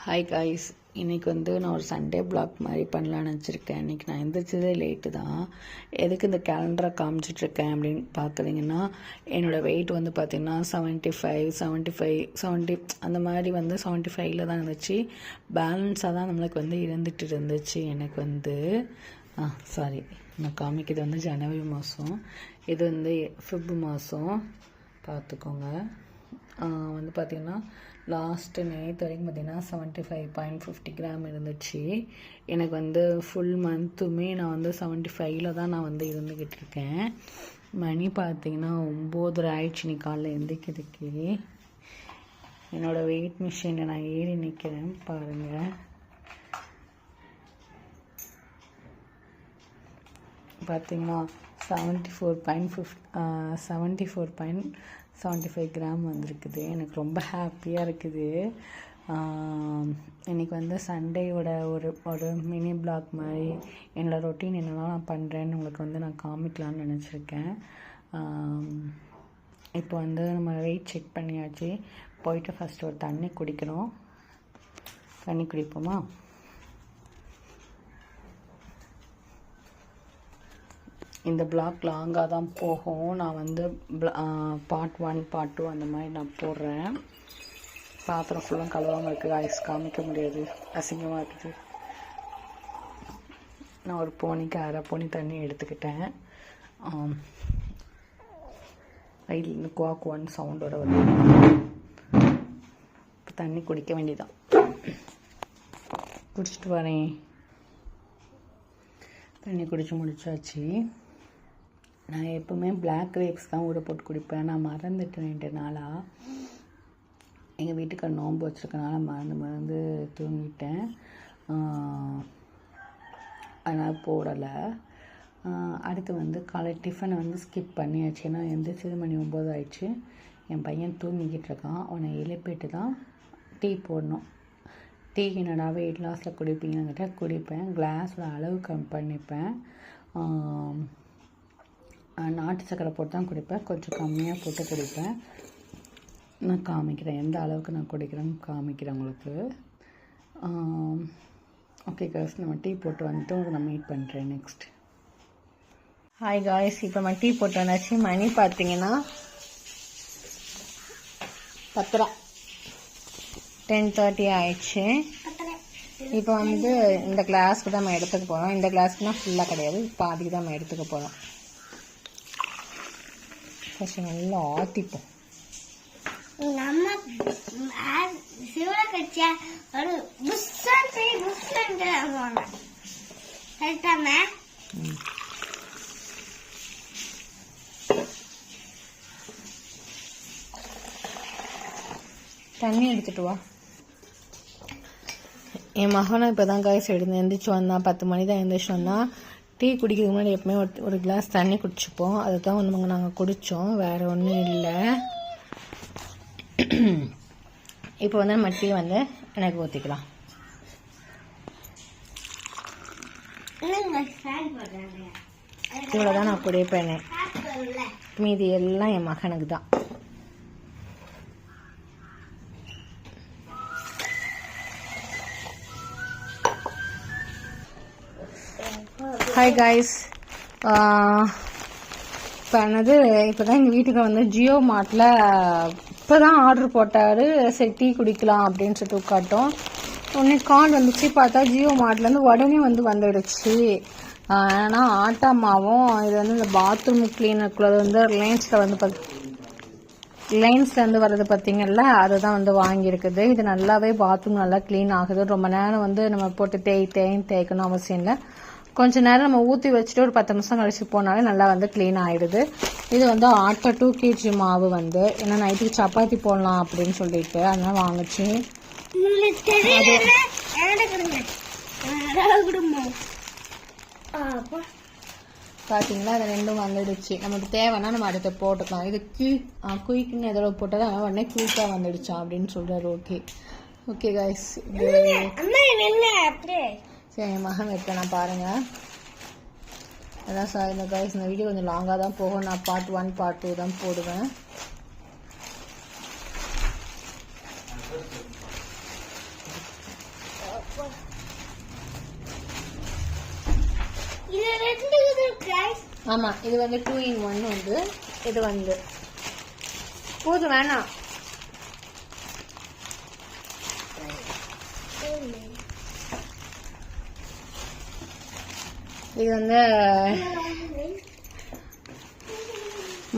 Hi guys, இன்றைக்கி நான் ஒரு சண்டே பிளாக் மாதிரி பண்ணலான்னு வச்சுருக்கேன். இன்றைக்கி நான் எந்திரிச்சதே லேட்டு தான். எதுக்கு இந்த கேலண்டரை காமிச்சிட்ருக்கேன் அப்படின்னு பார்க்குறீங்கன்னா, என்னோடய வெயிட் பார்த்திங்கன்னா 70 அந்த மாதிரி 75 தான் இருந்துச்சு. பேலன்ஸாக தான் நம்மளுக்கு இருந்துட்டு இருந்துச்சு. எனக்கு சாரி, நான் காமிக்கிறது ஜனவரி மாதம், இது ஃபிப் மாதம் பார்த்துக்கோங்க. பார்த்திங்கன்னா லாஸ்ட்டு நேற்று வரைக்கும் பார்த்திங்கன்னா 75.50 கிராம் இருந்துச்சு. எனக்கு ஃபுல் மந்த்துமே நான் 75 தான் நான் இருந்துக்கிட்டு இருக்கேன். மணி பார்த்திங்கன்னா 9 ஆயிடுச்சு. நீ காலைல எந்திரிக்கிறதுக்கு என்னோடய வெயிட் மிஷினில் நான் ஏறி நிற்கிறேன் பாருங்கள். பார்த்திங்கன்னா 74.75 கிராம் வந்திருக்குது. எனக்கு ரொம்ப ஹாப்பியாக இருக்குது. இன்றைக்கி சண்டேயோட ஒரு மினி பிளாக் மாதிரி என்னோடய ரொட்டீன் என்னெல்லாம் நான் பண்ணுறேன்னு உங்களுக்கு நான் காமிக்கலான்னு நினச்சிருக்கேன். இப்போ நம்ம வெயிட் செக் பண்ணியாச்சு. போயிட்டு ஃபஸ்ட்டு ஒரு தண்ணி குடிக்கணும். தண்ணி குடிப்போமா? இந்த பிளாக் லாங்காக தான் போகும். நான் பார்ட் 1 பார்ட் 2 அந்த மாதிரி நான் போடுறேன். பாத்திரம் ஃபுல்லாக கழுவாமல் இருக்குது. ஐஸ் காமிக்க முடியாது, அசிங்கமாக இருக்குது. நான் ஒரு அரை போனி தண்ணி எடுத்துக்கிட்டேன். வயிற்றுலேருந்து குவாக்குவான்னு சவுண்டோட இப்போ தண்ணி குடிக்க வேண்டியதான். குடிச்சிட்டு வரேன். தண்ணி குடித்து முடிச்சாச்சு. நான் எப்போவுமே பிளாக் கிரேப்ஸ் தான் ஊற போட்டு குடிப்பேன். நான் மறந்துட்டேன் 2 நாளாக. எங்கள் வீட்டுக்கு நோன்பு வச்சுருக்கனால மறந்து தூங்கிட்டேன். அதனால் போடலை. அடுத்து காலை டிஃபனை ஸ்கிப் பண்ணியாச்சு. ஏன்னா எந்திரிச்சது மணி 9 ஆயிடுச்சு. என் பையன் தூங்கிக்கிட்டு இருக்கான். அவனை எழுப்பிட்டு தான் டீ போடணும். டீ என்னடா வெயிட் லாஸில் குடிப்பீங்கன்னு குடிப்பேன். கிளாஸில் அளவு கம்மி பண்ணிப்பேன். நாட்டு சக்கரை போட்டு தான் குடிப்பேன். கொஞ்சம் கம்மியாக போட்டு குடிப்பேன். நான் காமிக்கிறேன் எந்த அளவுக்கு நான் குடிக்கிறேன்னு காமிக்கிறேன் உங்களுக்கு. ஓகே காய்ஸ், நம்ம டீ போட்டு உங்களுக்கு நான் மீட் பண்ணுறேன் நெக்ஸ்ட். ஹாய் காய்ஸ், இப்போ நம்ம டீ போட்டு வந்தாச்சு. மணி பார்த்தீங்கன்னா 10:30 ஆயிடுச்சு. இப்போ இந்த கிளாஸ்க்கு தான் நம்ம எடுத்துக்க போகிறோம். இந்த கிளாஸ்க்குனா ஃபுல்லாக கிடையாது, பாதிக்கு தான் நம்ம எடுத்துக்க போகிறோம். ஃபஸ்ட்டு நல்லா ஆற்றிப்போம். தண்ணி எடுத்துட்டு வா. என் மகனை இப்போ தான் காய்ச்சி எந்திரிச்சு வந்தான். 10 மணி தான் எந்திரிச்சு வந்தான். டீ குடிக்கிறதுக்கு முன்னாடி எப்பவுமே ஒரு கிளாஸ் தண்ணி குடிச்சுப்போம். அதை தான் நாங்கள் குடித்தோம், வேறு ஒன்றும் இல்லை. இப்போ நம்ம டீ எனக்கு ஊற்றிக்கலாம். இவ்வளோ தான் நான் குடிப்பேனே, மீதி எல்லாம் என் மகனுக்கு தான். ஹாய் காய்ஸ், இப்போ தான் எங்கள் வீட்டுக்கு ஜியோ மார்ட்டில் இப்போ தான் ஆர்டர் போட்டார். சரி டீ குடிக்கலாம் அப்படின்னு சொல்லிட்டு உட்காட்டோம். உடனே கால் வந்துச்சு. பார்த்தா ஜியோ மார்ட்லேருந்து உடனே வந்துடுச்சு. ஆனால் ஆட்டா மாவும் இது இந்த பாத்ரூம் கிளீனருக்குள்ளது ரிலையன்ஸ்லேருந்து வர்றது பார்த்தீங்கல்ல, அதுதான் வாங்கியிருக்குது. இது நல்லாவே பாத்ரூம் நல்லா க்ளீன் ஆகுது. ரொம்ப நேரம் நம்ம போட்டு தேய்க்கணும் அவசியம் இல்லை. கொஞ்ச நேரம் நம்ம ஊற்றி வச்சுட்டு ஒரு 10 நிமிஷம் கழிச்சு போனாலே நல்லா க்ளீன் ஆகிடுது. இது ஆட்டா 2 kg மாவு ஏன்னா நைட்டுக்கு சப்பாத்தி போடலாம் அப்படின்னு சொல்லிட்டு அதனால வாங்கிச்சு. பார்த்தீங்களா, அது ரெண்டும் வந்துடுச்சு. நமக்கு தேவைன்னா நம்ம அடுத்த போட்டுக்கலாம். இது குயிக்குன்னு எதோ போட்டால் தான் உடனே குயிக்காக வந்துடுச்சா அப்படின்னு சொல்கிறாரு. ஓகே காய்ஸ், சரி என் மகன் வைப்பேன் பாருங்கள். அதான் சார் இந்த காய்ஸ், இந்த வீடியோ கொஞ்சம் லாங்காக தான் போகும். நான் பார்ட் 1 பார்ட் 2 தான் போடுவேன். ஆமா, இது வந்து 2 in 1 வந்து. இது வந்து போது வேணாம். இது வந்து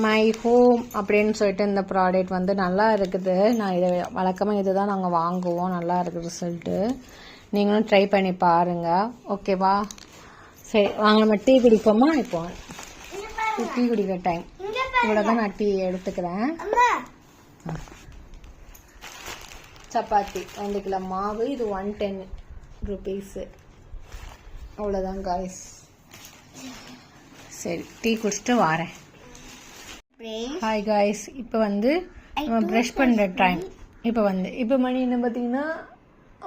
மை ஹோம் அப்படின்னு சொல்லிட்டு இந்த ப்ராடக்ட் வந்து நல்லா இருக்குது. நான் இதை வழக்கமாக இதுதான் நாங்கள் வாங்குவோம். நல்லா இருக்குது ரிசல்ட்டு. நீங்களும் ட்ரை பண்ணி பாருங்க. ஓகேவா? சரி, வாங்க நம்ம டீ குடிப்போமா? இப்போ டீ குடிக்கிற டைம். இவ்வளோ தான் நான் டீ எடுத்துக்கிறேன். சப்பாத்தி 2 கிலோ மாவு. இது 110 rupees. அவ்வளோதான் காய்ஸ். சரி, டீ குடிச்சிட்டு வரேன். Hi guys. இப்போ வந்து நம்ம ப்ரஷ் பண்ணுற டைம். இப்போ மணி என்ன பார்த்தீங்கன்னா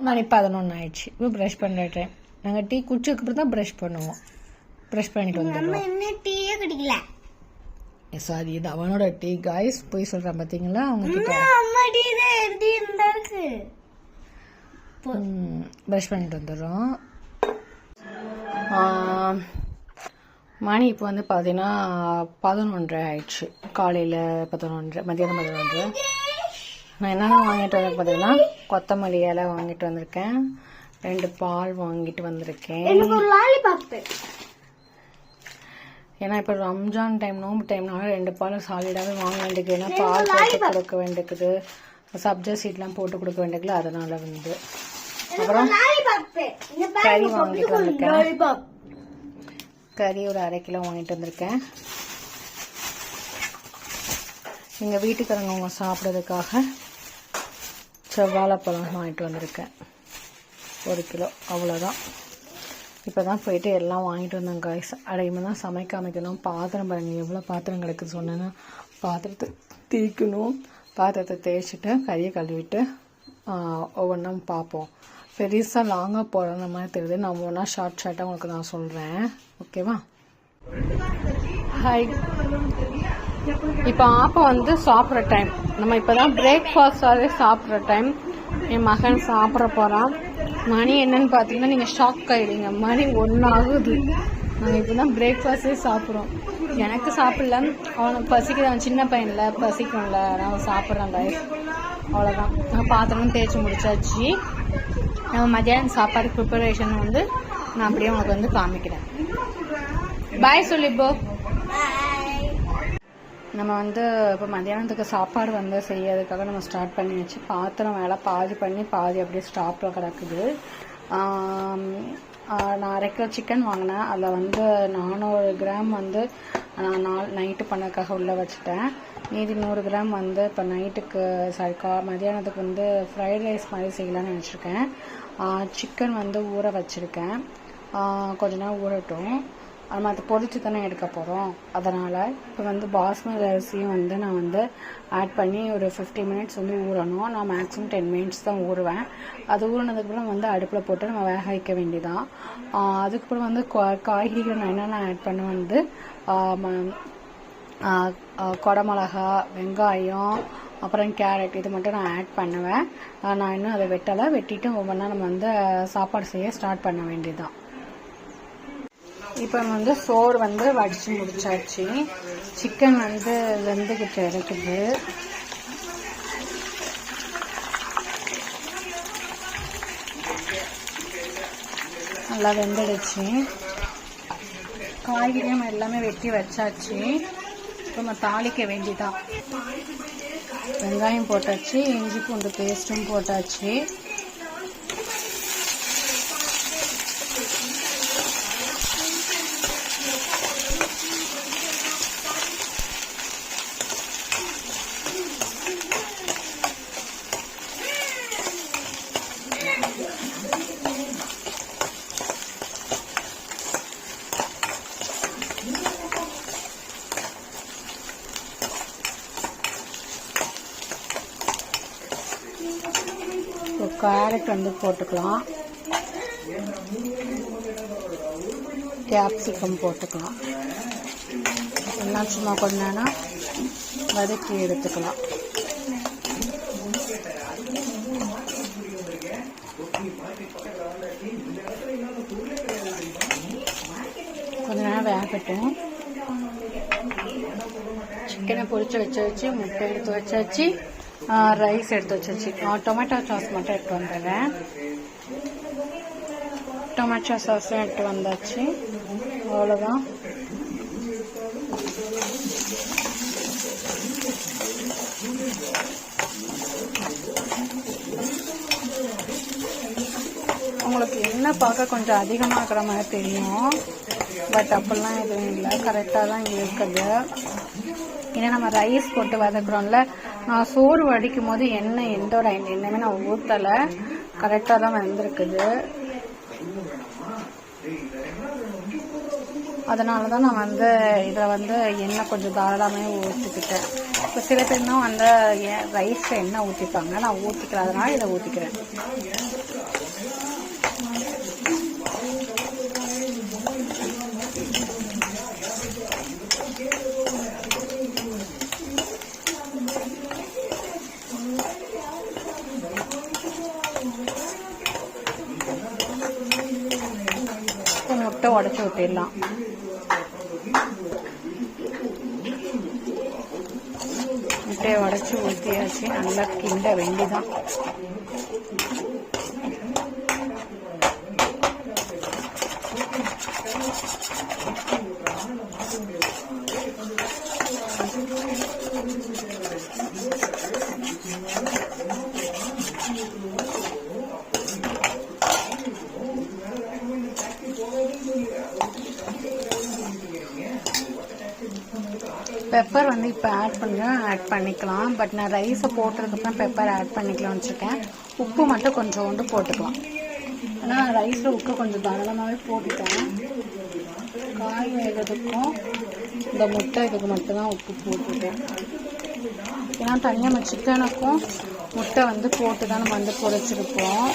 மணி 11 ஆயிடுச்சு. இப்போ ப்ரஷ் பண்ணுற டைம். நாங்கள் டீ குடிச்சதுக்கப்புறம் தான் ப்ரஷ் பண்ணுவோம். ப்ரஷ் பண்ணிட்டு வந்துடுவோம். டீயே குடிக்கல. சாரி, இது அவனோட டீ காய்ஸ். போய் சொல்கிறேன் பார்த்தீங்களா அவங்க கிட்ட. ப்ரஷ் பண்ணிட்டு வந்துடுறோம். மணி இப்போ வந்து பார்த்தீங்கன்னா 11:30 ஆயிடுச்சு. காலையில் 11:30, மதியானம் 11:30. நான் என்னென்ன வாங்கிட்டு வந்து பார்த்தீங்கன்னா கொத்தமல்லி இலை வாங்கிட்டு வந்திருக்கேன். 2 பால் வாங்கிட்டு வந்திருக்கேன். ஏன்னா இப்போ ரம்ஜான் டைம், நோம்பு டைம்னால 2 பால் சாலிடாகவே வாங்க வேண்டியது. ஏன்னா பால் போட்டு கொடுக்க வேண்டியது, சப்ஜா சீட்லாம் போட்டு கொடுக்க வேண்டியதுல. அதனால வந்து அப்புறம் கறி வாங்கிட்டு வந்திருக்கேன். கறி ஒரு 1/2 கிலோ வாங்கிட்டு வந்திருக்கேன். எங்கள் வீட்டுக்காரங்க சாப்பிட்றதுக்காக செவ்வாழைப்பழம் வாங்கிட்டு வந்திருக்கேன் 1 கிலோ. அவ்வளோதான். இப்போ தான் போயிட்டு எல்லாம் வாங்கிட்டு வந்தேன் காய்ஸ். அடையுமே தான் சமைக்க அமைக்கணும். பாத்திரம் பாருங்கள், எவ்வளோ பாத்திரம் கிடக்குது. சொன்னேன்னா பாத்திரத்தை தேய்க்கணும். பாத்திரத்தை தேய்ச்சிட்டு கறியை கழுவிட்டு ஒவ்வொன்றும் பார்ப்போம். பெருசாக லாங்காக போகிற மாதிரி தெரியுது. நான் ஒவ்வொன்றா ஷார்ட்டாக உங்களுக்கு நான் சொல்கிறேன். ஓகேவா? ஹாய். இப்போ ஆப்பம் வந்து சாப்பிட்ற டைம். நம்ம இப்போ தான் பிரேக்ஃபாஸ்டாகவே சாப்பிட்ற டைம். என் மகன் சாப்பிட போகிறான். மணி என்னன்னு பார்த்தீங்கன்னா நீங்கள் ஷாக் ஆகிடுங்க. மணி 1 ஆகுது. நாங்கள் இப்போ தான் பிரேக்ஃபாஸ்டே சாப்பிட்றோம். எனக்கு சாப்பிடல, அவனுக்கு பசிக்குதான். சின்ன பையனில் பசிக்கும்ல, நான் சாப்பிட்றேன் லைஃப். அவ்வளோதான். நான் பாத்திரம் தேய்ச்சி முடிச்சாச்சு. நம்ம மத்தியானம் சாப்பாடு ப்ரிப்பரேஷன் வந்து நான் அப்படியே உங்களுக்கு வந்து காமிக்கிறேன். பாய் சொல்லிப்போ. நம்ம வந்து இப்போ மத்தியானத்துக்கு சாப்பாடு வந்து செய்யறதுக்காக நம்ம ஸ்டார்ட் பண்ணி வச்சு பாத்திரம் வேலை பாதி பண்ணி பாதி அப்படியே ஸ்டாப்பில் கிடக்குது. நான் 1/2 கிலோ சிக்கன் வாங்கினேன். அதில் வந்து 400 கிராம் வந்து நான் நைட்டு பண்ணதுக்காக உள்ளே வச்சுட்டேன். மீதி 100 கிராம் வந்து இப்போ நைட்டுக்கு மத்தியானத்துக்கு வந்து ஃப்ரைட் ரைஸ் மாதிரி செய்யலான்னு நினச்சிருக்கேன். சிக்கன் வந்து ஊற வச்சுருக்கேன். கொஞ்ச நேரம் ஊறட்டும். நம்ம அதை பொரிச்சு தானே எடுக்க போகிறோம். அதனால் இப்போ வந்து பாஸ்மதி அரிசியும் வந்து நான் வந்து ஆட் பண்ணி ஒரு 50 மினிட்ஸ் வந்து ஊறணும். நான் மேக்ஸிமம் 10 மினிட்ஸ் தான் ஊறுவேன். அது ஊறினதுக்கப்புறம் வந்து அடுப்பில் போட்டு நம்ம வேக வைக்க வேண்டியதான். அதுக்கப்புறம் வந்து காய்கறிகள் நான் என்னென்ன ஆட் பண்ண வந்து கொடமிளகா, வெங்காயம், அப்புறம் கேரட், இது மட்டும் நான் ஆட் பண்ணுவேன். நான் இன்னும் அதை வெட்டிட்டு ஒவ்வொன்றா நம்ம வந்து சாப்பாடு செய்ய ஸ்டார்ட் பண்ண வேண்டியதுதான். இப்போ வந்து சோறு வந்து வடித்து முடிச்சாச்சு. சிக்கன் வந்து வெந்துக்கிட்டு இருக்குது. நல்லா வெந்துடுச்சு. காய்கறியும் எல்லாமே வெட்டி வச்சாச்சு. இப்போ நம்ம தாளிக்க வேண்டிதான். வெங்காயம் போட்டாச்சு, இஞ்சி பூண்டு பேஸ்ட்டும் போட்டாச்சு. கேரட் வந்து போட்டுக்கலாம். கேப்சிகம் போட்டுக்கலாம். எல்லாம் சும்மா கொஞ்ச நேரம் வதக்கி எடுத்துக்கலாம். இருக்கட்டும். சிக்கனை பொரிச்சு வச்சு முட்டை எடுத்து வச்சாச்சு, ரைஸ் எடுத்து வச்சாச்சு. டொமேட்டோ சாஸ் மட்டும் எடுத்து வந்துடுறேன். டொமேட்டோ சாஸும் எடுத்து வந்தாச்சு. அவ்வளோதான். உங்களுக்கு என்ன பார்க்க கொஞ்சம் அதிகமாக இருக்கிற மாதிரி தெரியும், பட் அப்படிலாம் எதுவும் இல்லை, கரெக்டாக தான் இருக்குது. ஏன்னா நம்ம ரைஸ் போட்டு வதக்குறோம்ல, நான் சோறு வடிக்கும் போது எந்த ஒரு எண்ணெயுமே நான் ஊற்றலை, கரெக்டாக தான் வந்திருக்குது. அதனால தான் நான் இதில் எண்ணெய் கொஞ்சம் தாராளமாக ஊற்றிக்கிட்டேன். இப்போ சில பேர் தான் ரைஸில் எண்ணெய் ஊற்றிப்பாங்க, நான் ஊற்றிக்கிறேன், அதனால இதை ஊற்றிக்கிறேன். முட்டை உடச்சி ஊற்றிடலாம். முட்டையை உடச்சி ஊற்றியாச்சு, நல்லா கிண்ட வேண்டிதான். பெப்பர் இப்போ ஆட் பண்ணிக்கலாம், பட் நான் ரைஸை போட்டதுக்கப்புறம் பெப்பர் ஆட் பண்ணிக்கலாம்னு வச்சுருக்கேன். உப்பு மட்டும் கொஞ்சோண்டு போட்டுக்கலாம். ஏன்னா ரைஸில் உப்பு கொஞ்சம் தாராளமாகவே போட்டுட்டேன். காய் வேகிறதுக்கும் இந்த முட்டை இதுக்கு மட்டும்தான் உப்பு போட்டுட்டேன். ஏன்னா தனியாக நம்ம சிக்கனுக்கும் முட்டை போட்டு தான் நம்ம பொரிச்சிருப்போம்,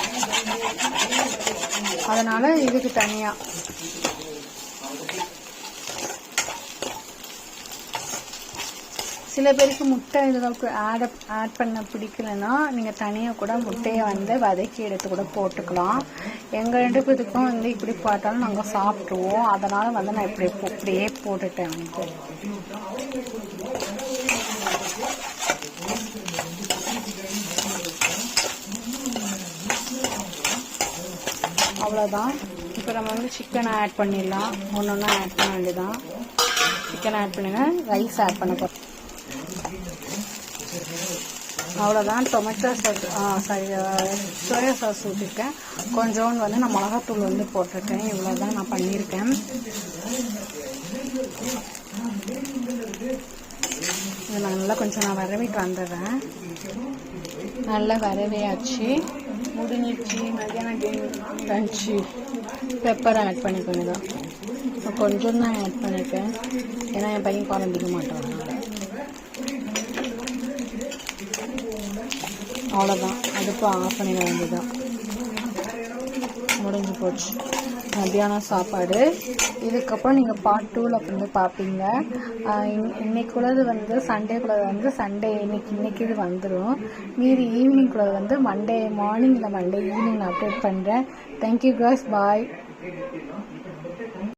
அதனால் இதுக்கு தனியாக. சில பேருக்கு முட்டை இதில் ஆட் பண்ண பிடிக்கலன்னா நீங்கள் தனியாக கூட முட்டையை வதக்கி எடுத்து கூட போட்டுக்கலாம். எங்கள் 2 பேருக்கும் இப்படி பார்த்தாலும் நாங்கள் சாப்பிட்ருவோம், அதனால் நான் இப்படியே போட்டுட்டேன். அவ்வளோதான். இப்போ நம்ம சிக்கனை ஆட் பண்ணிடலாம். ஒன்று ஒன்றா ஆட் பண்ண வேண்டியதான். சிக்கனை ஆட் பண்ணுங்க, ரைஸ் ஆட் பண்ண போகிறோம். அவ்வளோதான். டொமேட்டோ சாஸ் சோயா சாஸ் ஊற்றிருக்கேன். கொஞ்சோண்டு நான் மிளகாத்தூள் போட்டிருக்கேன். இவ்வளோதான் நான் பண்ணியிருக்கேன். இதை நல்லா கொஞ்சம் நான் வரவிட்டு வந்துடுறேன். நல்லா வரவையாச்சு, முடிஞ்சிச்சு. மதியானம் லஞ்சு பெப்பர் ஆட் பண்ணிக்கோங்க. கொஞ்சம் தான் ஆட் பண்ணியிருக்கேன், ஏன்னா என் பையன் குழம்பிக்க மாட்டான். அவ்வளோதான். அடுப்பு ஆஃப் பண்ணிட வேண்டியதான், முடிஞ்சு போச்சு. மத்தியானம் சாப்பாடு. இதுக்கப்புறம் நீங்கள் பார்ட் 2ல் பார்ப்பீங்க. இன்னைக்குள்ளது சண்டேக்குள்ளது சண்டே இன்னைக்கு இது வந்துடும். மீதி ஈவினிங்குள்ளது மண்டே மார்னிங் இல்லை மண்டே ஈவினிங் நான் அப்டேட் பண்ணுறேன். தேங்க்யூ காய்ஸ், பாய்.